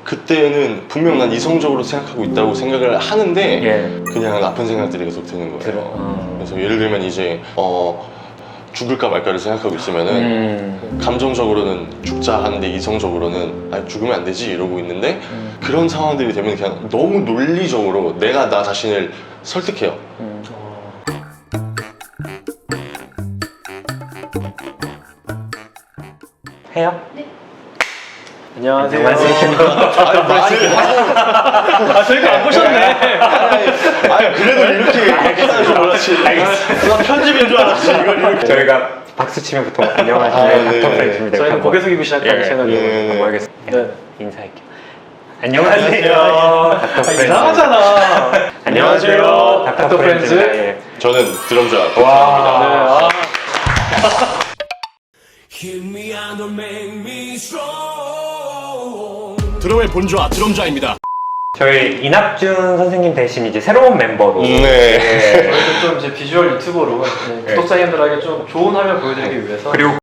그때는 분명 난 이성적으로 생각하고 있다고 생각을 하는데 예. 그냥 나쁜 생각들이 계속 드는 거예요. 그래서 예를 들면 이제 죽을까 말까를 생각하고 있으면은 감정적으로는 죽자 하는데 이성적으로는 아 죽으면 안 되지 이러고 있는데 그런 상황들이 되면 그냥 너무 논리적으로 내가 나 자신을 설득해요. 해요? 네. 안녕하세요. 아, 저희가 안 보셨네. 아니 그래도 이렇게 하는 줄 알았지. 나 편집인 줄 알았지. 이걸 이렇게. 저희가 박수 치면 보통 안녕하세요. 네. 닥터프렌즈입니다. 저희는 고개 숙이고 시작하는 채널이에요. 네. 한번 하겠습니다. 네. 인사할게요. 안녕하세요. 닥터프렌즈. 이상하잖아. 안녕하세요. 닥터프렌즈. 예. 저는 드럼자 네. 닥터입니다. 아. 드럼의 본좌 드럼자입니다. 저희 이낙준 선생님 대신 이제 새로운 멤버로 네. 예. 저희도 좀 이제 비주얼 유튜버로 구독자님들에게 좀 좋은 화면 보여드리기 위해서 그리고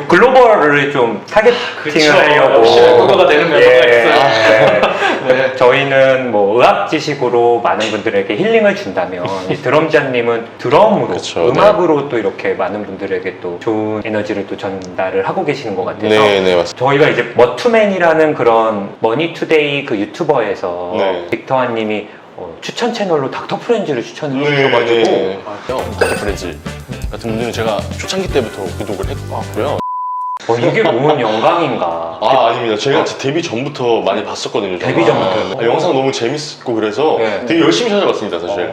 글로벌을 좀 타겟팅을 그쵸. 하려고 역시 외국어가 되는 멤버가 있어요. 네. 저희는 뭐 의학 지식으로 많은 분들에게 힐링을 준다면 이 드럼자님은 드럼으로 그쵸, 음악으로 또 이렇게 많은 분들에게 또 좋은 에너지를 또 전달을 하고 계시는 것 같아서 네, 네, 맞습니다. 저희가 이제 머투맨이라는 그런 머니투데이 그 유튜버에서 네. 빅터환님이 추천 채널로 닥터프렌즈를 추천을 네, 해주셔가지고 네. 닥터프렌즈 같은 분들은 제가 초창기 때부터 구독을 했고요. 이게 뭔 영광인가. 아닙니다. 제가 데뷔 전부터 많이 봤었거든요. 저는. 데뷔 전부터요? 영상 너무 재밌고 그래서 네. 되게 열심히 찾아봤습니다, 사실.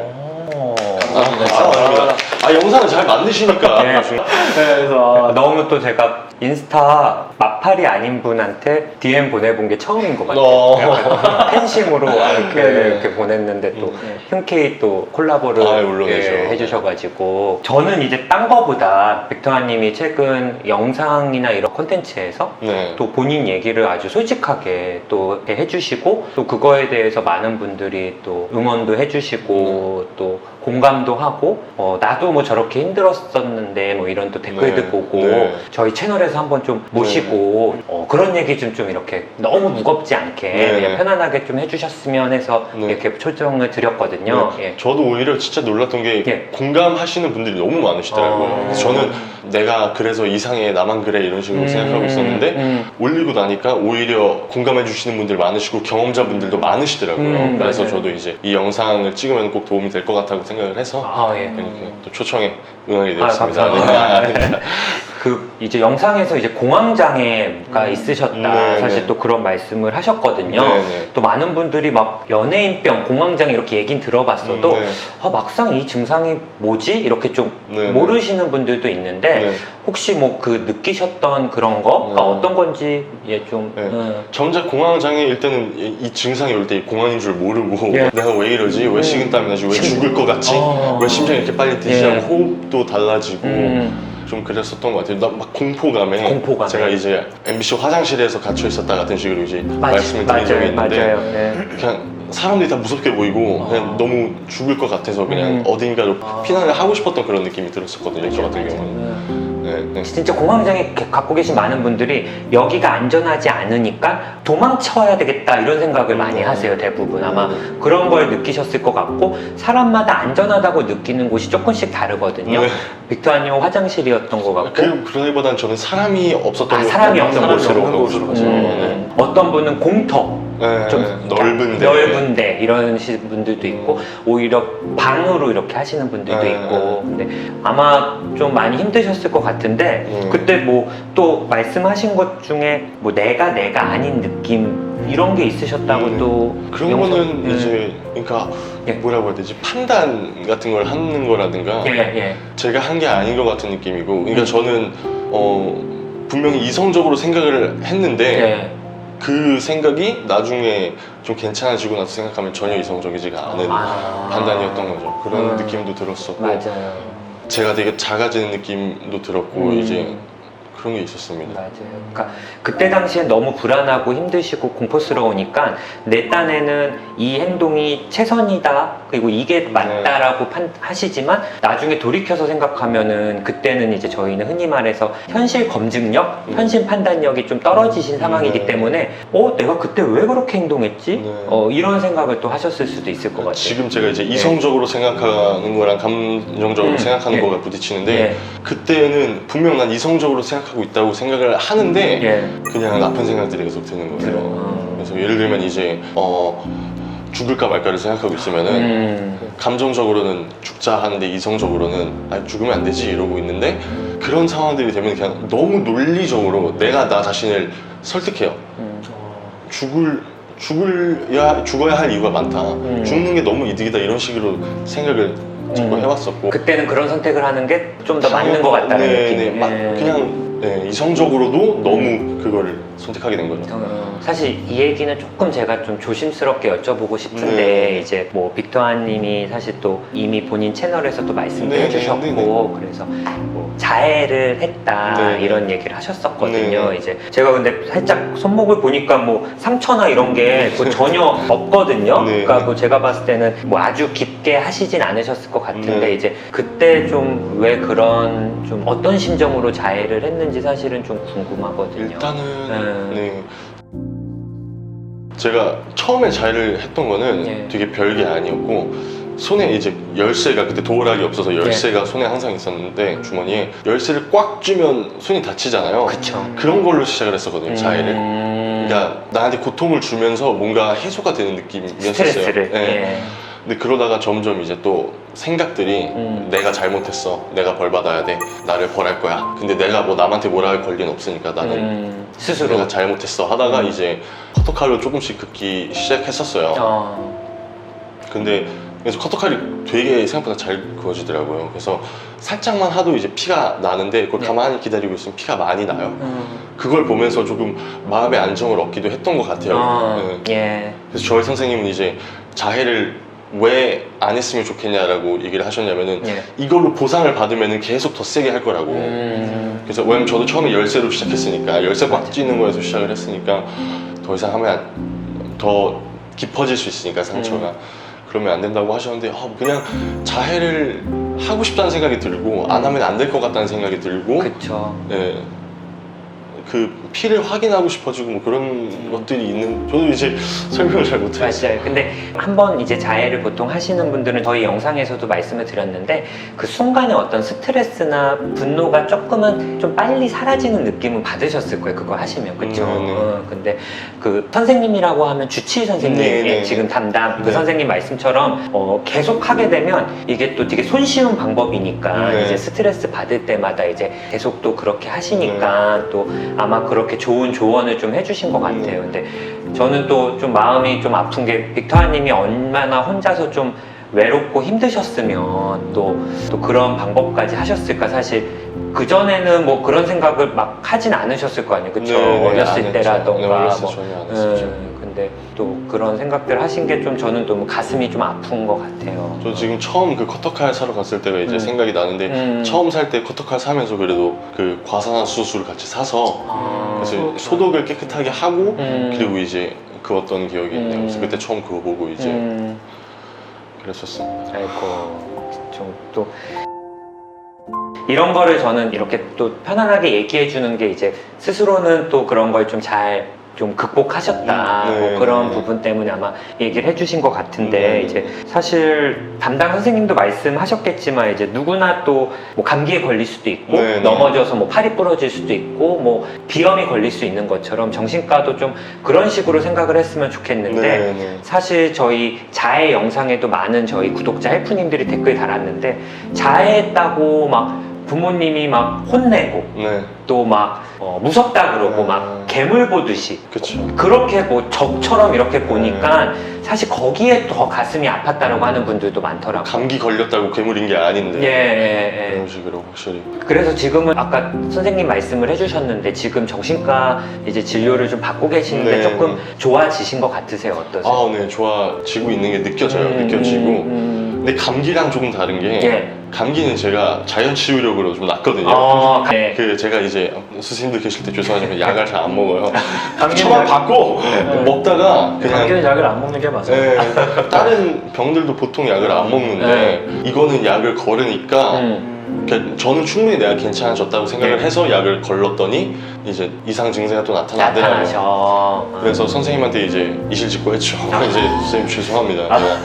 감사합니다. 영상을 잘 만드시니까. 네. 네, 그래서 너무 또 제가 인스타 마팔이 아닌 분한테 DM 보내본 게 처음인 것 같아요. 약간 팬심으로 이렇게 보냈는데 또 흔쾌히 또 콜라보를 물론이죠. 해주셔가지고 저는 이제 딴 거보다 빅터아님이 최근 영상이나 이런 콘텐츠에서 네. 또 본인 얘기를 아주 솔직하게 또 이렇게 해주시고 또 그거에 대해서 많은 분들이 또 응원도 해주시고 또 공감도 하고 나도 뭐 저렇게 힘들었었는데 뭐 이런 또 댓글들 네. 보고 네. 저희 채널에서 한번 좀 모시고 그런 얘기 좀 이렇게 너무 무겁지 않게 네. 그냥 편안하게 좀 해주셨으면 해서 네. 이렇게 초청을 드렸거든요. 네. 예. 저도 오히려 진짜 놀랐던 게 예. 공감하시는 분들이 너무 많으시더라고요. 그래서 저는 내가 그래서 이상해 나만 그래 이런 식으로 생각하고 있었는데 올리고 나니까 오히려 공감해 주시는 분들 많으시고 경험자분들도 많으시더라고요. 그래서 맞아요. 저도 이제 이 영상을 찍으면 꼭 도움이 될 것 같다고 생각을 해서 예. 이렇게 또 초청에 응하게 되었습니다. 감사합니다. 그 이제 영상에서 이제 공황장애가 있으셨다 네, 사실 네. 또 그런 말씀을 하셨거든요. 네, 네. 또 많은 분들이 막 연예인병, 공황장애 이렇게 얘긴 들어봤어도 네. 막상 이 증상이 뭐지? 이렇게 좀 네, 모르시는 분들도 있는데 네. 혹시 뭐 그 느끼셨던 그런 거가 어떤 건지 좀 네. 정작 공황장애일 때는 이 증상이 올 때 공황인 줄 모르고 예. 내가 왜 이러지? 왜 식은땀이 나지? 왜 죽을 것 같지? 왜 심장이 이렇게 빨리 뛰지? 예. 하고 호흡도 달라지고 좀 그랬었던 것 같아요. 나 막 공포감에 제가 이제 MBC 화장실에서 갇혀 있었다 같은 식으로 이제 말씀을 드린 적이 있는데 맞아요. 네. 그냥 사람들이 다 무섭게 보이고 그냥 너무 죽을 것 같아서 그냥 어딘가로 피난을 하고 싶었던 그런 느낌이 들었었거든요. 저 같은 경우는. 네. 진짜 공황장애 갖고 계신 많은 분들이 여기가 안전하지 않으니까 도망쳐야 되겠다 이런 생각을 많이 하세요. 대부분 아마 그런 걸 느끼셨을 것 같고 사람마다 안전하다고 느끼는 곳이 조금씩 다르거든요. 네. 빅터아님 화장실이었던 것 같고 그러기보다는 저는 사람이 없었던 사람이 없는 곳으로 가죠. 어떤 분은 공터 네, 좀 넓은데. 넓은데 이런 분들도 있고 오히려 방으로 이렇게 하시는 분들도 네. 있고 근데 아마 좀 많이 힘드셨을 것 같은데 그때 뭐 또 말씀하신 것 중에 뭐 내가 아닌 느낌 이런 게 있으셨다고 또 그런 거는 이제 그러니까 예. 뭐라고 해야 되지 판단 같은 걸 하는 거라든가 예. 제가 한 게 아닌 것 같은 느낌이고 그러니까 저는 분명히 이성적으로 생각을 했는데 예. 그 생각이 나중에 좀 괜찮아지고 나서 생각하면 전혀 이성적이지가 않은 판단이었던 거죠. 그런 느낌도 들었었고 맞아요. 제가 되게 작아지는 느낌도 들었고 이제 그런 게 있었습니다. 맞아요. 그러니까 그때 당시엔 너무 불안하고 힘드시고 공포스러우니까 내 딴에는 이 행동이 최선이다 그리고 이게 맞다라고 하시지만 나중에 돌이켜서 생각하면은 그때는 이제 저희는 흔히 말해서 현실 검증력, 현실 판단력이 좀 떨어지신 상황이기 때문에 내가 그때 왜 그렇게 행동했지? 이런 생각을 또 하셨을 수도 있을 것 같아요. 지금 제가 이제 이성적으로 생각하는 거랑 감정적으로 생각하는 거가 부딪히는데 그때는 분명 난 이성적으로 생각하고 있다고 생각을 하는데 그냥 나쁜 생각들이 계속 드는 거예요. 그래서 예를 들면 이제 죽을까 말까를 생각하고 있으면은 감정적으로는 죽자 하는데 이성적으로는 죽으면 안 되지 이러고 있는데 그런 상황들이 되면 그냥 너무 논리적으로 내가 나 자신을 설득해요. 죽어야 할 이유가 많다. 죽는 게 너무 이득이다 이런 식으로 생각을 자꾸 해왔었고 그때는 그런 선택을 하는 게 좀 더 맞는 것 같다는 느낌이 그냥 이성적으로도 너무 그거를 선택하게 된 거죠. 사실 이 얘기는 조금 제가 좀 조심스럽게 여쭤보고 싶은데 이제 뭐 빅터아님이 사실 또 이미 본인 채널에서도 말씀도 해주셨고 그래서 뭐 자해를 했다 이런 얘기를 하셨었거든요. 이제 제가 근데 살짝 손목을 보니까 뭐 상처나 이런 게 뭐 전혀 없거든요. 그러니까 뭐 제가 봤을 때는 뭐 아주 깊게 하시진 않으셨을 것 같은데 이제 그때 좀 왜 그런 좀 어떤 심정으로 자해를 했는지 사실은 좀 궁금하거든요. 일단은 제가 처음에 자해를 했던 거는 되게 별게 아니었고 손에 이제 열쇠가 그때 도어락이 없어서 열쇠가 손에 항상 있었는데 주머니에 열쇠를 꽉 쥐면 손이 다치잖아요. 그쵸. 그런 걸로 시작을 했었거든요, 자해를. 그러니까 나한테 고통을 주면서 뭔가 해소가 되는 느낌이었어요. 스트레스를. 근데 그러다가 점점 이제 또 생각들이 내가 잘못했어, 내가 벌 받아야 돼, 나를 벌할 거야. 근데 내가 뭐 남한테 뭐라 할 권리는 없으니까 나는 스스로 내가 잘못했어 하다가 이제 커터칼로 조금씩 긋기 시작했었어요. 근데 그래서 커터칼이 되게 생각보다 잘 그어지더라고요. 그래서 살짝만 하도 이제 피가 나는데 그걸 가만히 기다리고 있으면 피가 많이 나요. 그걸 보면서 조금 마음의 안정을 얻기도 했던 것 같아요. 그래서 저희 선생님은 이제 자해를 왜 안 했으면 좋겠냐라고 얘기를 하셨냐면은 이걸로 보상을 받으면은 계속 더 세게 할 거라고. 그래서 왜냐면 저도 처음에 열쇠로 시작했으니까 열쇠 꽉 쥐는 거에서 시작을 했으니까 더 이상 하면 더 깊어질 수 있으니까 상처가 그러면 안 된다고 하셨는데 그냥 자해를 하고 싶다는 생각이 들고 안 하면 안 될 것 같다는 생각이 들고 그쵸. 그 피를 확인하고 싶어지고 뭐 그런 것들이 있는 저도 이제 설명을 잘 못해요. 맞아요. 근데 한번 이제 자해를 보통 하시는 분들은 저희 영상에서도 말씀을 드렸는데 그 순간에 어떤 스트레스나 분노가 조금은 좀 빨리 사라지는 느낌은 받으셨을 거예요. 그거 하시면 그렇죠. 근데 그 선생님이라고 하면 주치의 선생님 지금 담당 그 선생님 말씀처럼 계속 하게 되면 이게 또 되게 손쉬운 방법이니까 이제 스트레스 받을 때마다 이제 계속 또 그렇게 하시니까 또 아마 그렇게 좋은 조언을 좀 해주신 것 같아요. 근데 저는 또 좀 마음이 좀 아픈 게 빅터아님이 얼마나 혼자서 좀 외롭고 힘드셨으면 또 그런 방법까지 하셨을까. 사실 그 전에는 뭐 그런 생각을 막 하진 않으셨을 거 아니에요, 그쵸? 어렸을 때라던가 전혀 안 했었죠. 근데 또 그런 생각들 하신 게 좀 저는 또 가슴이 좀 아픈 것 같아요. 저 지금 처음 그 커터칼 사러 갔을 때가 이제 생각이 나는데 처음 살 때 커터칼 사면서 그래도 그 과산화수소를 같이 사서 그래서 소독을 깨끗하게 하고 그리고 이제 그었던 기억이 있네요. 그래서 그때 처음 그거 보고 이제 그랬었습니다. 아이고, 또 이런 거를 저는 이렇게 또 편안하게 얘기해 주는 게 이제 스스로는 또 그런 걸 좀 극복하셨다 뭐 그런 부분 때문에 아마 얘기를 해주신 것 같은데 이제 사실 담당 선생님도 말씀하셨겠지만 이제 누구나 또 뭐 감기에 걸릴 수도 있고 넘어져서 뭐 팔이 부러질 수도 있고 뭐 비염이 걸릴 수 있는 것처럼 정신과도 좀 그런 식으로 생각을 했으면 좋겠는데 사실 저희 자해 영상에도 많은 저희 구독자 헬프님들이 댓글 달았는데 자해했다고 막 부모님이 막 혼내고 또 막 무섭다 그러고 막 괴물 보듯이 그렇게 뭐 적처럼 이렇게 보니까 사실 거기에 더 가슴이 아팠다라고 하는 분들도 많더라고요. 감기 걸렸다고 괴물인 게 아닌데 그런 식으로 확실히. 그래서 지금은 아까 선생님 말씀을 해주셨는데 지금 정신과 이제 진료를 좀 받고 계시는데 조금 좋아지신 것 같으세요? 어떠세요? 네, 좋아지고 있는 게 느껴져요. 느껴지고 근데 감기랑 조금 다른 게 예. 감기는 제가 자연 치유력으로 좀 낫거든요. 네. 그 제가 이제 스승님들 계실 때 죄송하지만 약을 잘 안 먹어요. 감기는 처방 약- 받고 먹다가 그냥 감기는 약을 안 먹는 게 맞아요. 네, 다른 병들도 보통 약을 안 먹는데 이거는 약을 걸으니까 그러니까 저는 충분히 내가 괜찮아졌다고 생각을 네. 해서 약을 걸렀더니 이제 이상 증세가 또 나타나더라고요. 나타나셔. 그래서 선생님한테 이제 이실직고 했죠. 이제 선생님 죄송합니다. 아. 제가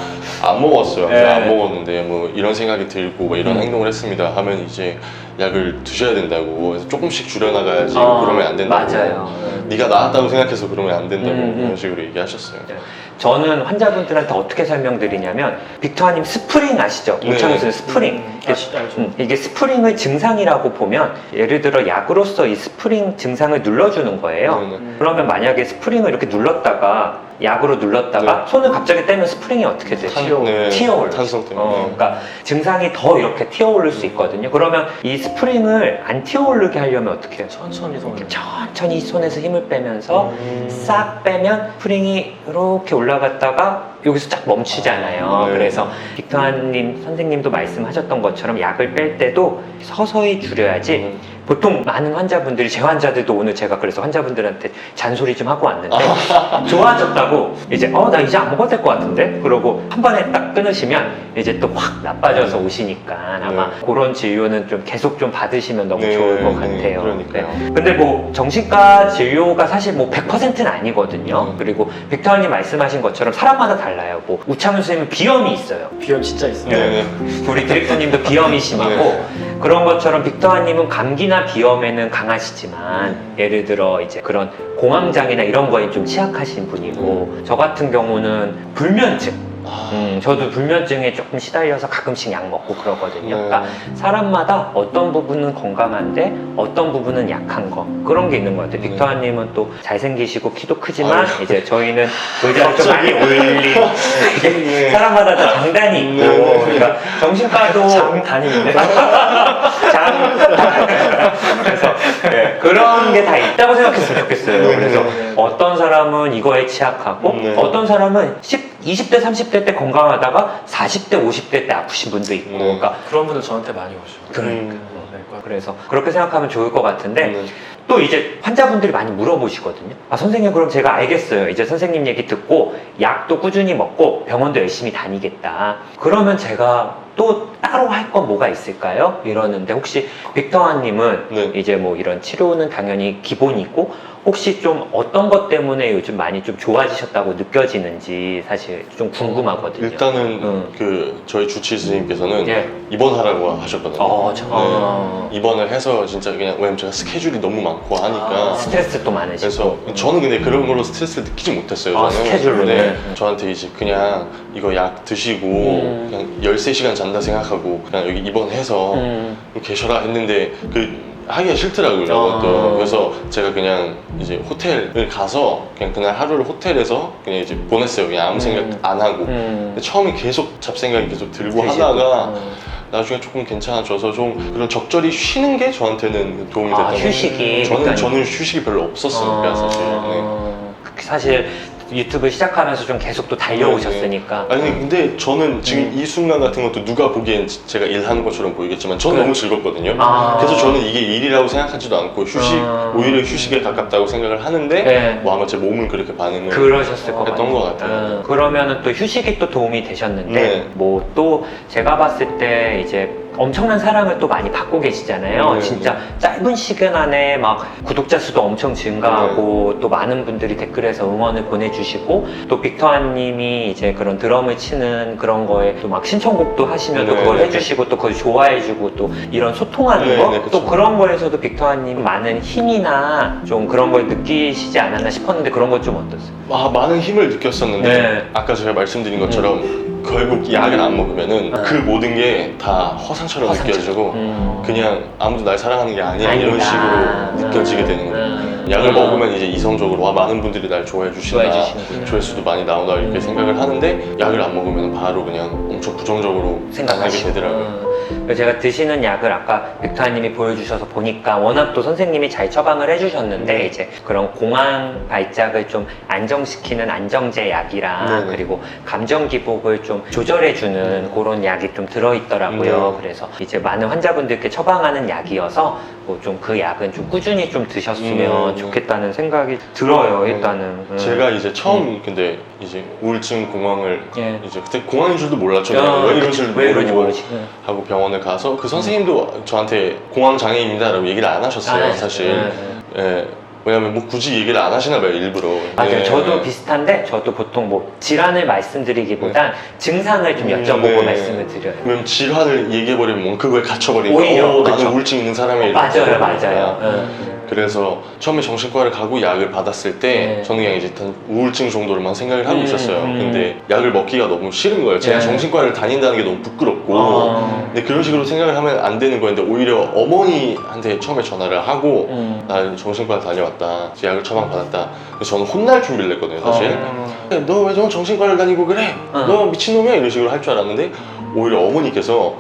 안 먹었어요. 네. 안 먹었는데 뭐 이런 생각이 들고 뭐 이런 행동을 했습니다. 하면 이제 약을 드셔야 된다고. 그래서 조금씩 줄여나가야지 그러면 안 된다고. 맞아요. 네가 나았다고 생각해서 그러면 안 된다고 음. 그런 식으로 얘기하셨어요. 저는 환자분들한테 어떻게 설명드리냐면 빅터아님 스프링 아시죠? 네. 우창훈 선생 스프링. 알죠. 이게 스프링의 증상이라고 보면 예를 들어 약으로서 이 스프링 증상을 눌러주는 거예요. 네, 네. 그러면 만약에 스프링을 이렇게 눌렀다가 약으로 눌렀다가 손을 갑자기 떼면 스프링이 어떻게 돼요? 튀어올라. 탄성 때문에. 그러니까 증상이 더 이렇게 튀어오를 수 있거든요. 그러면 이 스프링을 안 튀어오르게 하려면 어떻게 해요? 천천히 손을. 천천히 손에서 힘을 빼면서 싹 빼면 스프링이 이렇게 올라갔다가 여기서 딱 멈추잖아요. 네. 그래서 빅터아님 선생님도 말씀하셨던 것처럼 약을 뺄 때도 서서히 줄여야지. 보통 많은 환자분들이 제 환자들도 오늘 제가 그래서 환자분들한테 잔소리 좀 하고 왔는데 좋아졌다고 이제 나 이제 안 먹어도 될 것 같은데 그러고 한 번에 딱 끊으시면 이제 또 확 나빠져서 오시니까 아마 그런 진료는 좀 계속 좀 받으시면 너무 네, 좋을 것 네, 같아요. 그러니까요. 근데 뭐 정신과 진료가 사실 뭐 100%는 아니거든요. 그리고 빅터아님 말씀하신 것처럼 사람마다 달라요. 뭐 우창훈 선생님은 비염이 있어요. 비염 진짜 있어요. 네. 우리 디렉터님도 비염이 심하고 그런 것처럼 빅터아님은 감기나 비염에는 강하시지만 예를 들어 이제 그런 공황장애나 이런 거에 좀 취약하신 분이고 저 같은 경우는 불면증 저도 불면증에 조금 시달려서 가끔씩 약 먹고 그러거든요. 그러니까 사람마다 어떤 부분은 건강한데 어떤 부분은 약한 거 그런 게 있는 것 같아요. 빅터아님은 또 잘생기시고 키도 크지만 이제 저희는 의자를 좀 많이 올린 이게 사람마다 다 장단이 있고 그러니까 정신과도 장단인데. 그래서 그런 게 다 있다고 생각했으면 좋겠어요. 그래서 어떤 사람은 이거에 취약하고 어떤 사람은 20대, 30대 때 건강하다가 40대, 50대 때 아프신 분도 있고 그러니까 그런 분들 저한테 많이 오죠. 그러니까. 그래서 그렇게 생각하면 좋을 것 같은데 또 이제 환자분들이 많이 물어보시거든요. 선생님 그럼 제가 알겠어요. 이제 선생님 얘기 듣고 약도 꾸준히 먹고 병원도 열심히 다니겠다. 그러면 제가 또 따로 할 건 뭐가 있을까요? 이러는데 혹시 빅터아님은 이제 뭐 이런 치료는 당연히 기본이고 혹시 좀 어떤 것 때문에 요즘 많이 좀 좋아지셨다고 느껴지는지 사실 좀 궁금하거든요. 일단은 그 저희 주치 스님께서는 입원하라고 하셨거든요. 입원을 해서 진짜 그냥 왜냐면 제가 스케줄이 너무 많고 하니까 스트레스 또 많으시고. 그래서 저는 근데 그런 걸로 스트레스를 느끼지 못했어요. 저는. 스케줄로는. 저한테 이제 그냥 이거 약 드시고 그냥 13시간 잔다 생각하고 그냥 여기 입원해서 계셔라 했는데 하기가 싫더라고요. 또 그래서 제가 그냥 이제 호텔을 가서 그냥 그날 하루를 호텔에서 그냥 이제 보냈어요. 그냥 아무 생각 안 하고. 근데 처음에 계속 잡생각이 계속 들고 하다가 나중에 조금 괜찮아져서 좀 그런 적절히 쉬는 게 저한테는 도움이 됐던 것 같아요. 휴식이. 저는 휴식이 별로 없었으니까 사실. 사실 유튜브 시작하면서 좀 계속 또 달려오셨으니까. 아니 근데 저는 지금 이 순간 같은 것도 누가 보기엔 제가 일하는 것처럼 보이겠지만 저는 너무 즐겁거든요. 그래서 저는 이게 일이라고 생각하지도 않고 오히려 휴식에 가깝다고 생각을 하는데 뭐 아마 제 몸은 그렇게 반응을 그러셨을 것 했던 것 같아요. 그러면은 또 휴식이 또 도움이 되셨는데 뭐 또 제가 봤을 때 이제 엄청난 사랑을 또 많이 받고 계시잖아요. 진짜 짧은 시간 안에 막 구독자 수도 엄청 증가하고 또 많은 분들이 댓글에서 응원을 보내주시고 또 빅터아님이 이제 그런 드럼을 치는 그런 거에 또 막 신청곡도 하시면 또 그걸 해주시고 또 그걸 좋아해주고 또 이런 소통하는 거 또 그런 거에서도 빅터아님 많은 힘이나 좀 그런 걸 느끼시지 않았나 싶었는데 그런 건 좀 어떠세요? 많은 힘을 느꼈었는데 아까 제가 말씀드린 것처럼 결국 약을 안 먹으면은 그 모든 게 다 허상처럼 느껴지고 그냥 아무도 날 사랑하는 게 아니야 이런 식으로 느껴지게 되는 거예요. 약을 먹으면 이제 이성적으로 많은 분들이 날 좋아해 주신다, 조회수도 많이 나온다 이렇게 생각을 하는데 약을 안 먹으면 바로 그냥 엄청 부정적으로 생각하게 되더라고요. 그래서 제가 드시는 약을 아까 빅터님이 보여주셔서 보니까 워낙 또 선생님이 잘 처방을 해주셨는데 이제 그런 공황 발작을 좀 안정시키는 안정제 약이랑 네네. 그리고 감정 기복을 좀 조절해주는 그런 약이 좀 들어있더라고요. 그래서 이제 많은 환자분들께 처방하는 약이어서 뭐 좀 그 약은 좀 꾸준히 좀 드셨으면 좋겠다는 생각이 들어요. 일단은 제가 이제 처음 근데 이제 우울증 공황을 예. 이제 그때 공황인 줄도 몰랐죠. 아, 왜 이런 줄도 왜 이런지 모르고 모르지. 하고 병원을 가서 그 선생님도 저한테 공황 장애입니다라고 얘기를 안 하셨어요. 사실. 예. 왜냐면 뭐 굳이 얘기를 안 하시나 봐요, 일부러. 맞아요. 예. 저도 비슷한데 저도 보통 뭐 질환을 말씀드리기보단 증상을 좀 여쭤보고 네. 말씀을 드려요. 왜냐면 질환을 얘기해버리면 뭔가 그거에 갇혀버리니까 오히려, 그쵸. 나는 우울증 있는 사람이 맞아요, 맞아요. 그래서 처음에 정신과를 가고 약을 받았을 때 네. 저는 그냥 이제 일단 우울증 정도로만 생각을 하고 있었어요. 음. 근데 약을 먹기가 너무 싫은 거예요. 제가 네. 정신과를 다닌다는 게 너무 부끄럽고 근데 그런 식으로 생각을 하면 안 되는 거였는데 오히려 어머니한테 처음에 전화를 하고 나 정신과 다녀왔다. 약을 처방받았다. 그래서 저는 혼날 준비를 했거든요, 사실. 너 왜 너 정신과를 다니고 그래? 너 미친놈이야? 이런 식으로 할 줄 알았는데 오히려 어머니께서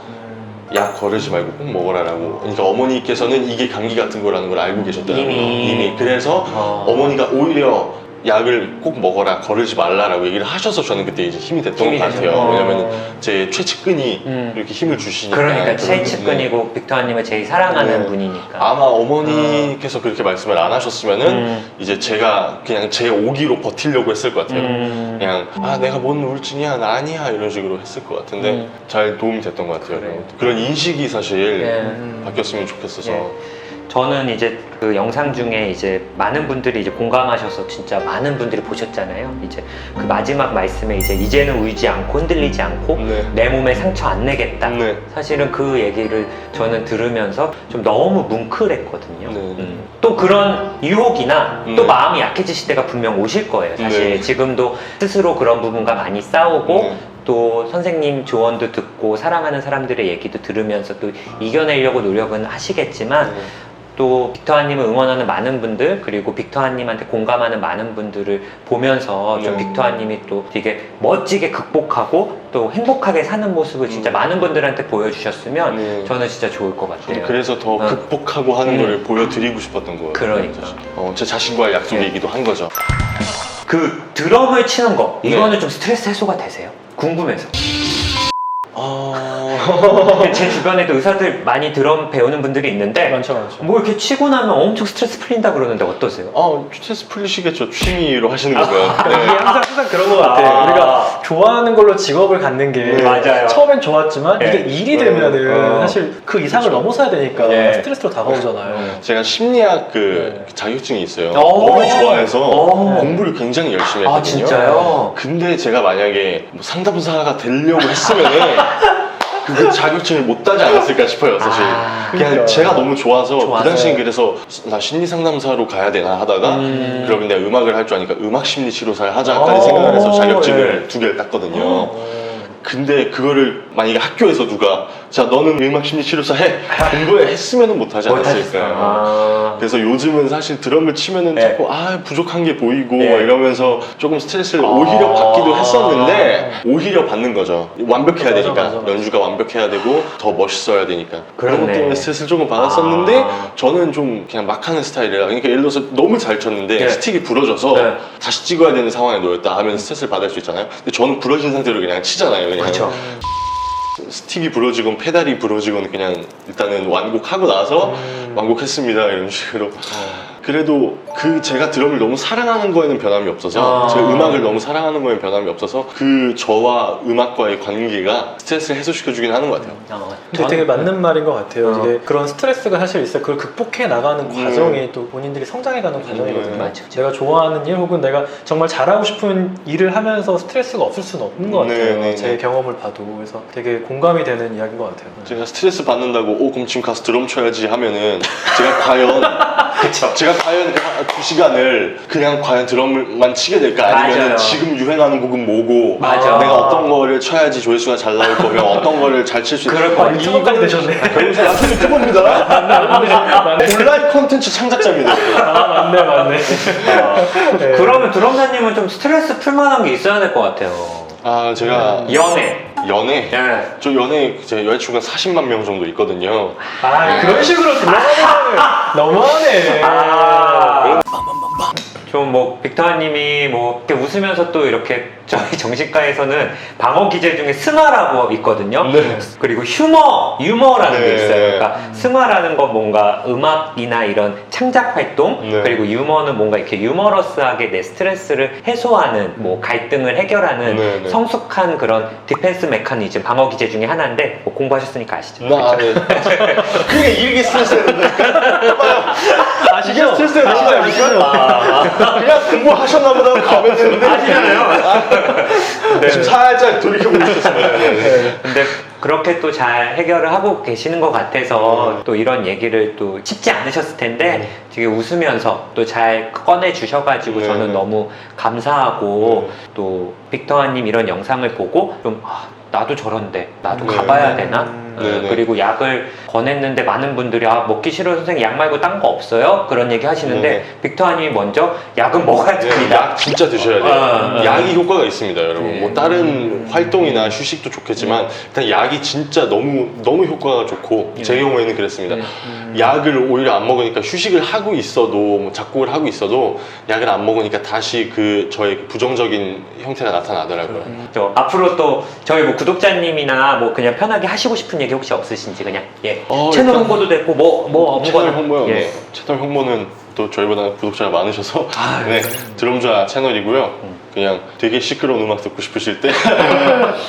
약 거르지 말고 꼭 먹어라라고. 그러니까 어머니께서는 이게 감기 같은 거라는 걸 알고 계셨더라고요. 이미. 그래서 어머니가 오히려 약을 꼭 먹어라, 거르지 말라라고 얘기를 하셔서 저는 그때 이제 힘이 됐던 것 같아요. 왜냐면 제 최측근이 이렇게 힘을 주시니까. 그러니까 최측근이고 빅터님을 제일 사랑하는 네. 분이니까. 아마 어머니께서 그렇게 말씀을 안 하셨으면은 이제 제가 그냥 제 오기로 버티려고 했을 것 같아요. 그냥 아 내가 뭔 우울증이야 나 아니야 이런 식으로 했을 것 같은데 잘 도움이 됐던 것 같아요. 그래요. 그런 인식이 사실 네. 바뀌었으면 좋겠어서. 네. 저는 이제 그 영상 중에 이제 많은 분들이 이제 공감하셔서 진짜 많은 분들이 보셨잖아요. 이제 그 마지막 말씀에 이제는 울지 않고 흔들리지 않고 네. 내 몸에 상처 안 내겠다. 네. 사실은 그 얘기를 저는 들으면서 좀 너무 뭉클했거든요. 네. 또 그런 유혹이나 또 네. 마음이 약해지실 때가 분명 오실 거예요. 사실 네. 지금도 스스로 그런 부분과 많이 싸우고 네. 또 선생님 조언도 듣고 사랑하는 사람들의 얘기도 들으면서 또 이겨내려고 노력은 하시겠지만 또 빅터한님을 응원하는 많은 분들 그리고 빅터한님한테 공감하는 많은 분들을 보면서 좀 네. 빅터한님이 또 되게 멋지게 극복하고 또 행복하게 사는 모습을 진짜 많은 분들한테 보여주셨으면 네. 저는 진짜 좋을 것 같아요. 그래서 더 극복하고 하는 거를 보여드리고 싶었던 거예요. 그러니까. 사실. 제 자신과의 약속이기도 한 거죠. 그 드럼을 치는 거 이거는 좀 스트레스 해소가 되세요? 궁금해서. 제 주변에도 의사들 많이 드럼 배우는 분들이 있는데 많죠. 뭐 이렇게 치고 나면 엄청 스트레스 풀린다 그러는데 어떠세요? 스트레스 풀리시겠죠. 취미로 하시는 거고요. 이게 항상 그런 것 같아요. 우리가 좋아하는 걸로 직업을 갖는 게 맞아요. 처음엔 좋았지만 네. 이게 일이 되면은 사실 그 이상을 그렇죠. 넘어서야 되니까 네. 스트레스로 다가오잖아요. 제가 심리학 자격증이 있어요. 오. 너무 좋아해서 오. 공부를 굉장히 열심히 했거든요. 아 진짜요? 근데 제가 만약에 뭐 상담사가 되려고 했으면은 그 자격증을 못 따지 않았을까 싶어요, 사실. 그냥 그러니까. 제가 너무 좋아서 좋아서. 그 당시엔 그래서 나 심리 상담사로 가야 되나 하다가 그러면 내가 음악을 할 줄 아니까 음악 심리 치료사를 하자까지 생각을 해서 자격증을 2개를 땄거든요. 근데 그거를 만약에 학교에서 누가 자 너는 음악 심리 치료사 해 공부해 했으면은 못 하지 않았을까요? 그래서 요즘은 사실 드럼을 치면은 네. 자꾸 부족한 게 보이고 네. 막 이러면서 조금 스트레스를 오히려 받기도 했었는데 오히려 받는 거죠. 완벽해야 맞아, 되니까 맞아. 연주가 완벽해야 되고 더 멋있어야 되니까 그런 것 그렇네. 때문에 스트레스를 조금 받았었는데 저는 좀 그냥 막 하는 스타일이라 그러니까 예를 들어서 너무 잘 쳤는데 네. 스틱이 부러져서 네. 다시 찍어야 되는 상황에 놓였다 하면 스트레스를 받을 수 있잖아요. 근데 저는 부러진 상태로 그냥 치잖아요. 그냥. 그렇죠. 스틱이 부러지건 페달이 부러지건 그냥 일단은 완곡하고 나서 완곡했습니다 이런 식으로 그래도 그 제가 드럼을 너무 사랑하는 거에는 변함이 없어서 제가 음악을 너무 사랑하는 거에는 변함이 없어서 그 저와 음악과의 관계가 스트레스를 해소시켜주긴 하는 것 같아요. 근데 되게 맞는 말인 것 같아요. 이게 그런 스트레스가 사실 있어요. 그걸 극복해 나가는 과정이 또 본인들이 성장해가는 과정이거든요. 맞죠. 내가 좋아하는 일 혹은 내가 정말 잘하고 싶은 일을 하면서 스트레스가 없을 수는 없는 것 같아요. 네, 네, 제 네. 경험을 봐도 그래서 되게 공감이 되는 이야기인 것 같아요. 제가 스트레스 받는다고 그럼 지금 가서 드럼 쳐야지 하면은 제가 과연 제가 과연 2시간을 그냥 과연 드럼만 치게 될까 아니면 맞아요. 지금 유행하는 곡은 뭐고 맞아. 내가 어떤 거를 쳐야지 조회수가 잘 나올 거면 어떤 거를 잘 칠 수 그럴 있는 거 유튜버까지 되셨네. 그러면서 나중에 유튜버입니다. 온라인 콘텐츠 창작자입니다. 맞네. 네. 그러면 드럼사님은 좀 스트레스 풀만한 게 있어야 될 것 같아요. 아 제가 연애 예. 저 연애 제 여자친구가 40만 명 정도 있거든요. 그런 식으로 들어가면 너무하네. 좀 뭐 빅터님이 뭐 이렇게 웃으면서 또 이렇게 저희 정신과에서는 방어 기제 중에 승화라고 있거든요. 네. 그리고 유머라는 게 네. 있어요. 그러니까 승화라는 건 뭔가 음악이나 이런 창작 활동, 네. 그리고 유머는 뭔가 이렇게 유머러스하게 내 스트레스를 해소하는 뭐 갈등을 해결하는 네, 네. 성숙한 그런 디펜스 메커니즘, 방어 기제 중에 하나인데 뭐 공부하셨으니까 아시죠? 나 네. 그게 이게 스트레스였는데 아시죠? 스트레스가 아시죠? 나지 아시죠? 그냥 공부하셨나 보다 하고 가면 되는데 아시잖아요. 네. 지금 살짝 돌이켜보고 있었어요. 네. 근데 그렇게 또 잘 해결을 하고 계시는 것 같아서 또 이런 얘기를 또 쉽지 않으셨을 텐데 되게 웃으면서 또 잘 꺼내 주셔가지고 네. 저는 너무 감사하고 또 빅터님 이런 영상을 보고 좀 나도 저런데 나도 네. 가봐야 되나? 네, 네. 그리고 약을 권했는데 많은 분들이 먹기 싫어요 선생님 약 말고 딴 거 없어요? 그런 얘기 하시는데 네. 빅터님이 먼저 약은 먹어야 네, 됩니다. 약 진짜 드셔야 돼요. 어. 약이 효과가 있습니다, 여러분. 네. 뭐 다른 활동이나 휴식도 좋겠지만 일단 약이 진짜 너무 효과가 좋고 제 경우에는 그랬습니다. 약을 오히려 안 먹으니까 휴식을 하고 있어도 뭐 작곡을 하고 있어도 약을 안 먹으니까 다시 그 저의 부정적인 형태가 나타나더라고요. 앞으로 또 저희 뭐 구독자님이나 뭐 그냥 편하게 하시고 싶은 얘기 혹시 없으신지 그냥 채널 일단 홍보도 되고 뭐 채널 아무거나. 홍보요. 예. 네. 채널 홍보는 또 저희보다 구독자가 많으셔서 네, 드럼좌 채널이고요. 그냥 되게 시끄러운 음악 듣고 싶으실 때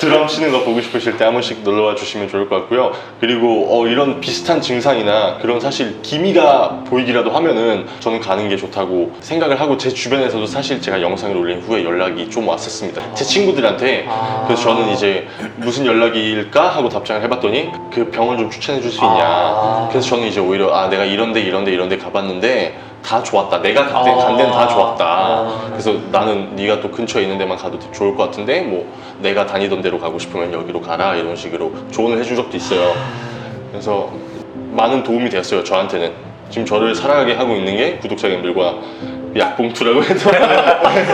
드럼 치는 거 보고 싶으실 때 한 번씩 놀러와 주시면 좋을 것 같고요. 그리고 이런 비슷한 증상이나 그런 사실 기미가 보이기라도 하면은 저는 가는 게 좋다고 생각을 하고 제 주변에서도 사실 제가 영상을 올린 후에 연락이 좀 왔었습니다. 제 친구들한테. 그래서 저는 이제 무슨 연락일까 하고 답장을 해봤더니 그 병원 좀 추천해 줄 수 있냐. 그래서 저는 이제 오히려 내가 이런데 가봤는데 다 좋았다. 내가 간 데는 다 좋았다. 그래서 나는 네가 또 근처에 있는 데만 가도 좋을 것 같은데 뭐 내가 다니던 데로 가고 싶으면 여기로 가라 이런 식으로 조언을 해준 적도 있어요. 그래서 많은 도움이 됐어요, 저한테는. 지금 저를 살아가게 하고 있는 게 구독자님들과 약봉투라고 해서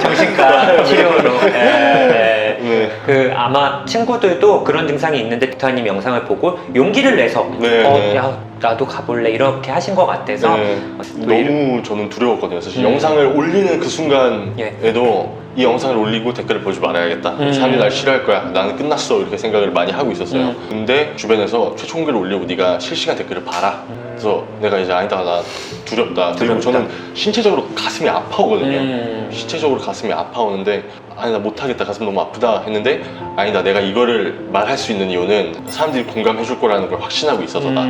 정신과 치료로. 네. 그 아마 친구들도 그런 증상이 있는데 빅터님 영상을 보고 용기를 내서 네. 야 나도 가볼래 이렇게 하신 것 같아서 네. 또 너무 저는 두려웠거든요. 사실 영상을 올리는 그 순간에도 예. 이 영상을 올리고 댓글을 보지 말아야겠다. 사람들이 날 싫어할 거야. 나는 끝났어. 이렇게 생각을 많이 하고 있었어요. 근데 주변에서 최초공개를 올리고 네가 실시간 댓글을 봐라. 그래서 내가 이제 아니다, 나 두렵다. 그리고 저는 신체적으로 가슴이 아파오거든요. 신체적으로 가슴이 아파오는데 아니 나 못하겠다, 가슴 너무 아프다 했는데 아니다, 내가 이거를 말할 수 있는 이유는 사람들이 공감해 줄 거라는 걸 확신하고 있어서다.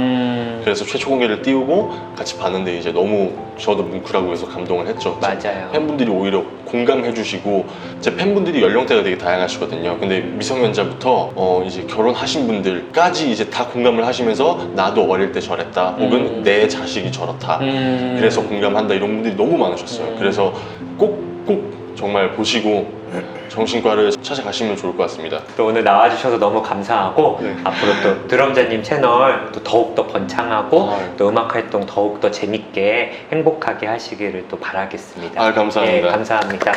그래서 최초 공개를 띄우고 같이 봤는데 이제 너무 저도 뭉클하고 해서 감동을 했죠. 맞아요. 팬분들이 오히려 공감해 주시고 제 팬분들이 연령대가 되게 다양하시거든요. 근데 미성년자부터 이제 결혼하신 분들까지 이제 다 공감을 하시면서 나도 어릴 때 저랬다 혹은 내 자식이 저렇다 그래서 공감한다 이런 분들이 너무 많으셨어요. 그래서 꼭 정말 보시고 정신과를 찾아가시면 좋을 것 같습니다. 또 오늘 나와주셔서 너무 감사하고 네. 앞으로 또 드럼자님 채널 또 더욱더 번창하고 아유. 또 음악 활동 더욱더 재밌게 행복하게 하시기를 또 바라겠습니다. 감사합니다. 예, 감사합니다.